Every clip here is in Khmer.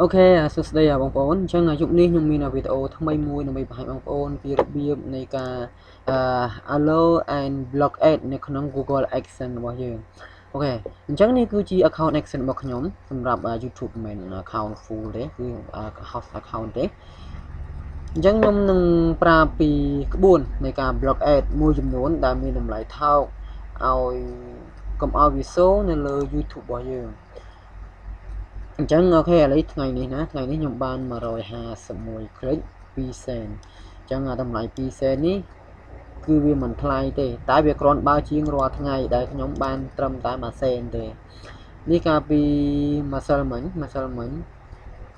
Ok,សួស្តីបងប្អូនអញ្ចឹងយប់នេះខ្ញុំមានវីដេអូថ្មីមួយដើម្បីបង្ហាញបងប្អូនពីរបៀបនៃការ allow and block ad នៅក្នុង Google AdSense របស់យើងអូខេអញ្ចឹងនេះគឺជា account AdSense របស់ខ្ញុំសម្រាប់ YouTube មិនមែន account full ទេគឺ host account ទេអញ្ចឹងខ្ញុំនឹងប្រើពីក្បួននៃការ block ad មួយចំនួនដែលមានតម្លៃថោកឲ្យកុំឲ្យវាសូនៅលើ YouTube របស់យើងអញ្ចឹងអូខេឥឡូវថ្ងៃនេះខ្ញុំបាន151 click 2 cent អញ្ចឹងតម្លៃ2 cent នេះគឺវាមិនថ្លៃទេតែវាគ្រាន់បើជាងរាល់ថ្ងៃដែលខ្ញុំបានត្រឹមតែ1 cent ទេនេះកាលពីម្សិលមិញ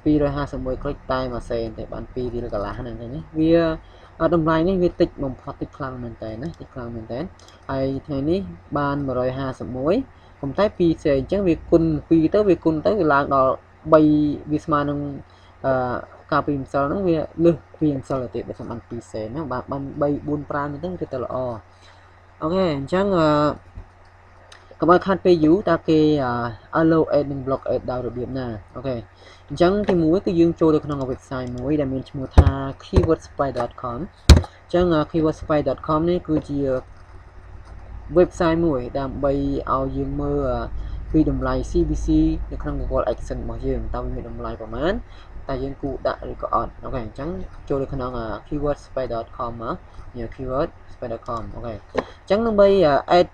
251 click តែ1 cent ទេបាន2រៀលកន្លះហ្នឹងឃើញទេវាតម្លៃនេះវាតិចបំផុតតិចខ្លាំងមែនតើណាតិចខ្លាំងមែនតើហើយថ្ងៃនេះបាន151ប៉ុន្តែ2 សេអញ្ចឹងវាគុណ2ទៅវាគុណទៅវាឡើងដល់3វាស្មើនឹងកាលពីម្សិលហ្នឹងវាលើសពីម្សិលទៅទៀតបើបាន2សេណាបាន3 4 5ទៅវាទៅល្អអូខេអញ្ចឹងកុំឲ្យខាត់ពេលយូរតើគេ allow ad និង block ad ដោយរបៀបណាអូខេអញ្ចឹងទី1គឺយើងចូលទៅក្នុង website មួយដែលមានឈ្មោះថា keywordspy.com អញ្ចឹង keywordspy.com នេះគឺជា website មួយដើម្បីឲ្យយើងមើលពីតម្លៃ CPC នៅក្នុង Google AdSense របស់យើងតើវាមានតម្លៃប្រមាណតែយើងគួរដាក់ឬក៏អត់អូខេអញ្ចឹងចូលទៅក្នុង keywordspy.com មកញ៉ាំ keywordspy.com អូខេអញ្ចឹងដើម្បី add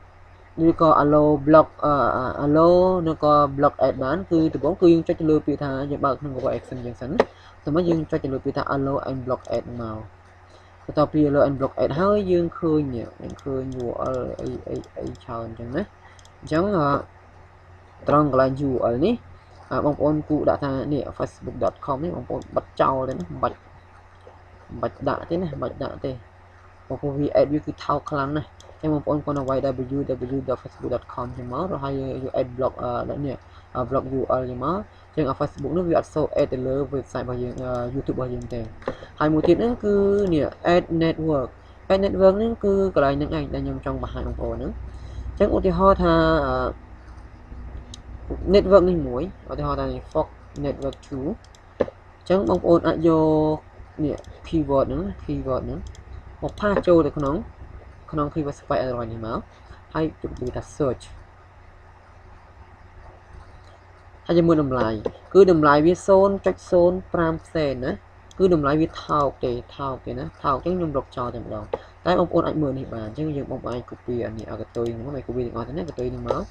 ឬក៏ allow block allow ឬក៏ block ad បានគឺដំបូងគឺយើងចុចទៅលើពាក្យថាយើងបើកក្នុង Google AdSense យ៉ាងសិនតែមកយើងចុចទៅលើពាក្យថា allow and block ad មកបន្ទាប់ពី allow and block ad ហើយយើងឃើញ URL អីច្រើនអញ្ចឹងណាអញ្ចឹងត្រង់កន្លែង URL នេះបងប្អូនគួរដាក់ថានេះ facebook.com នេះបងប្អូនបិទចោលទេណាមិនបាច់ដាក់ទេណាមិនបាច់ដាក់ទេព្រោះវា ad វាគឺថោកខ្លាំងណាស់អញ្ចឹងបងប្អូនគាត់ទៅ www.facebook.com ចឹងមករហូតយក ad block នេះ block URL ចឹងមកចឹង Facebook នោះវាអត់សូវ ad ទៅលើ website របស់យើង YouTube របស់យើងទេហើយមួយទៀតហ្នឹងគឺនេះ ad network ហ្នឹងគឺកន្លែងហ្នឹងឯងដែលខ្ញុំចង់បង្ហាញបងប្អូនហ្នឹងអញ្ចឹងឧទាហរណ៍ថា network នេះមួយឧទាហរណ៍ថា Fox network 2អញ្ចឹងបងប្អូនអាចយកនេះ keyword ហ្នឹងមកផាសចូលទៅក្នុង keyword spy Android នេះមកហើយចុចលើថា search ហើយជាមួយតម្លៃគឺតម្លៃវា 0.05 សេនណាគឺតម្លៃវាថោកទេណាថោកចឹងខ្ញុំរកចោលតែម្ដងតែបងប្អូនអាចមើលនេះបានអញ្ចឹងយើងបងប្អូនអាច copy អានេះឲ្យកតុយហ្នឹងមក copy ទាំងអស់ហ្នឹងកតុយនេះមក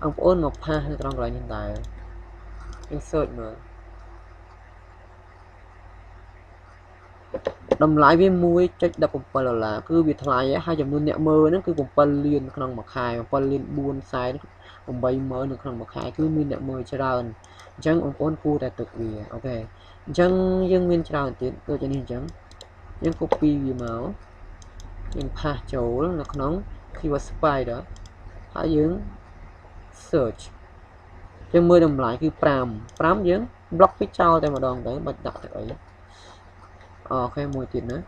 បងប្អូនមកផាសនៅត្រង់កន្លែងនេះដែរយើង search មើលតម្លៃវា $1.17 គឺវាថ្លៃហើយចំនួនអ្នកមើលហ្នឹងគឺ7លានក្នុងមួយខែ7លាន4សែន80000នៅក្នុងមួយខែគឺមានអ្នកមើលច្រើនអញ្ចឹងបងប្អូនគួរតែទុកវាអូខេអញ្ចឹងយើងមានច្រើនទៀតដូចនេះអញ្ចឹងយើង copy វាមកយើងផាសចូលនៅក្នុង keyword spider ហើយយើង search យើងមើលតម្លៃគឺ5យើង block វាចោលតែម្ដងទៅបាច់ដាក់ទៅអីអូខេមួយទៀតណា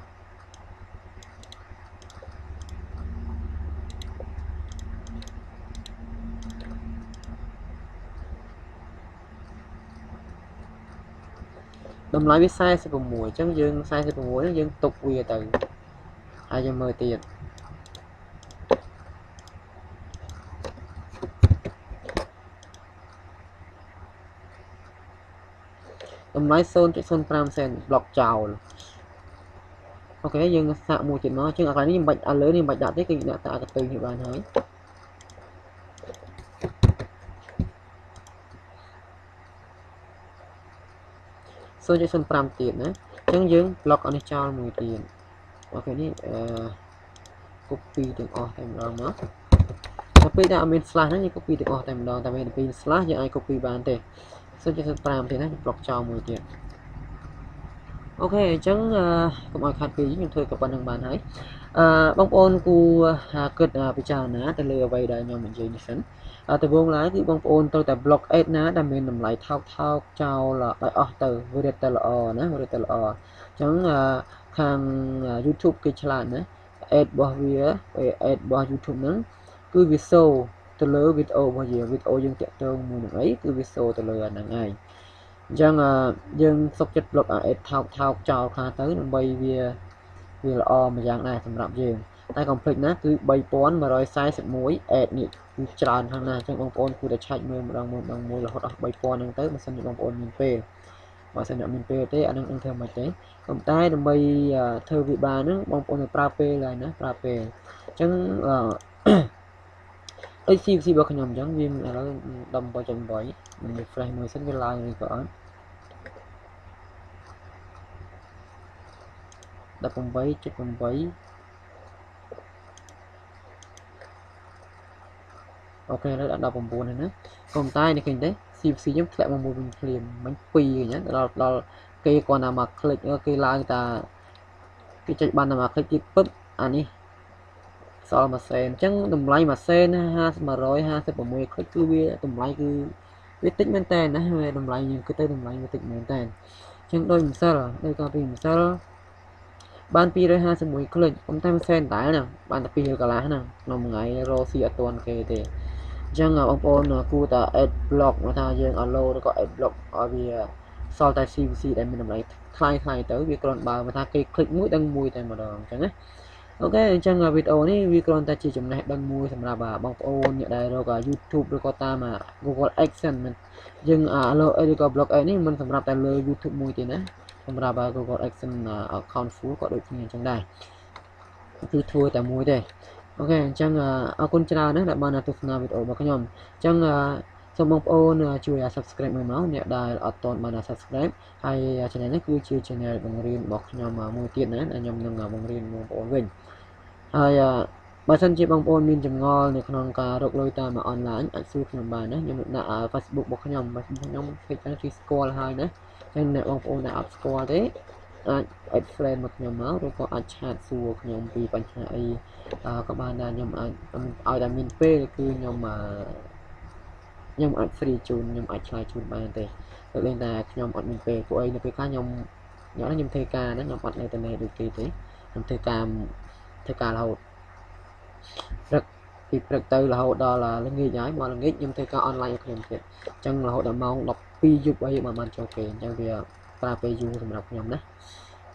តម្លៃវា46អញ្ចឹងយើង46ហ្នឹងយើងទុកវាទៅហើយយើងមើលទៀតតម្លៃ 0.05 សេន block ចោលអូខេយើងសាកមួយទៀតមកជាងអាកន្លែងនេះមិនបាច់ឲ្យលើនេះមិនបាច់ដាក់ទេគឺដាក់តែកតុយនេះបានហើយ0.05 ទៀតណាអញ្ចឹងយើង block អានេះចោលមួយទៀតអូខេនេះcopy ទាំងអស់តែម្ដងមកទៅពេលដែលអត់មាន slash ហ្នឹងយើង copy ទាំងអស់តែម្ដងតែមានពី slash យើងអាច copy បានទេ0.05 ទៀតណា block ចោលមួយទៀតអូខេអញ្ចឹងកុំឲ្យខាត់ពេលខ្ញុំធ្វើក៏ប៉ុណ្្នឹងបានហើយបងប្អូនគួរគិតពិចារណាទៅលើអ្វីដែលខ្ញុំនិយាយនេះសិនដំបូងឡើយគឺបងប្អូនត្រូវតែ block ad ណាដែលមានតម្លៃថោកចោលឲ្យអស់ទៅវារត់ទៅល្អណាវារត់ទៅល្អអញ្ចឹងខាង YouTube គេឆ្លាតណា ad របស់វា ad របស់ YouTube ហ្នឹងគឺវាសូ ទៅលើវីដេអូរបស់យើងតាក់ទងមួយនឹងអីគឺវាសូទៅលើអាហ្នឹងឯង chẳng dương sốc chất blog thao chào khá tới là bay vì là o mà dạng này sầm rạp dương tay complete nè cứ bay pón mà rồi sai sập muối nị cứ tràn thằng nào trong bóng ôn cứ để chạy mưa một đồng mùi là họ bay pón đang tới mà sân bóng ôn mình phê mà sân mình phê thế anh đang theo mày thế còn tay là bay thơ vị bà nữa bóng ôn là pra phê lại nữa pra phê chẳng ấy xì bác nhầm chẳng viên là nó đâm vào trong bẫy mình frame mới sân cái line này có đập bóng bẫy chết bóng bẫy ok nó đã đọc bóng bồn này nữa còn tay này kinh đấy CFC giống lại bóng bồn liền bánh pì nhé đó cây còn nào mà click cây la người ta cái chạy bàn nào mà clickปุ๊บ anh đi sau mà xem chẳng tầm like mà xem ha mà rồi ha sẽ bỏ mùi click cứ bia tầm like cứ viết tích men tên đấy tầm like nhưng cái tên tầm like viết tích men tên chẳng đôi mình sao rồi đây còn mình sao đó ban pi rồi ha sẽ mùi click cũng thêm xem tải nè ban tập pi cả lá nè nằm ngày rồi xì tuần kề thì chẳng ông ôn cu ta adblock mà ta dương alo nó có adblock ở vì sau tại CVC để mình làm lại khai tới việc còn bà mà ta cây click mũi đăng mùi tại mà đòn chẳng á ok chẳng là video này việc còn ta chỉ chấm này đăng mùi thành là bà bóng ôn như đây rồi cả YouTube rồi có ta mà Google Action mình nhưng alo đây có blog ấy mình thành tại lời YouTube mùi thì nữa thành ra bà Google Action account full có được như chẳng đây thứ thua tại mùi đây ok chẳng akun channel nữa là bạn tu sna video bác nhóm chẳngសូមបងប្អូនជួយ subscribe មួយមកអ្នកដែលអត់ទាន់បាន subscribe ហើយ channel នេះគឺជា channel បង្រៀនរបស់ខ្ញុំមួយទៀតណាខ្ញុំនឹងបង្រៀនបងប្អូនវិញហើយបើសិនជាបងប្អូនមានចម្ងល់នៅក្នុងការរកលុយតាម online អាចសួរខ្ញុំបានណាខ្ញុំដាក់ Facebook របស់ខ្ញុំ ខ្ញុំពេកទៅជួយស្គាល់ហើយណាចឹងអ្នកបងប្អូនដែលអត់ស្គាល់ទេអាច add friend មកខ្ញុំមកឬក៏អាច chat សួរខ្ញុំពីបញ្ហាអីក៏បានដែរខ្ញុំអាចឲ្យតែមានពេលគឺខ្ញុំអាច free ជូនខ្ញុំអាចឆ្លើយជូនបានទេតែលេងតែខ្ញុំអត់មានពេលពួកអីនៅពេលខ្លះខ្ញុំធ្វើការណាខ្ញុំអត់នៅតែដូចគេទេខ្ញុំធ្វើការរហូតព្រឹកពីព្រឹកទៅរហូតដល់ល្ងាចហើយមកល្ងាចខ្ញុំធ្វើការ online ឲ្យខ្ញុំទៀតអញ្ចឹងរហូតដល់ម៉ោង 12 យប់អីបានចូលគេអញ្ចឹងវាប្រើពេលយូរសម្រាប់ខ្ញុំណា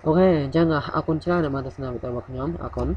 អូខេអញ្ចឹងអរគុណច្រើនដែលបានទស្សនាវីដេអូរបស់ខ្ញុំអរគុណ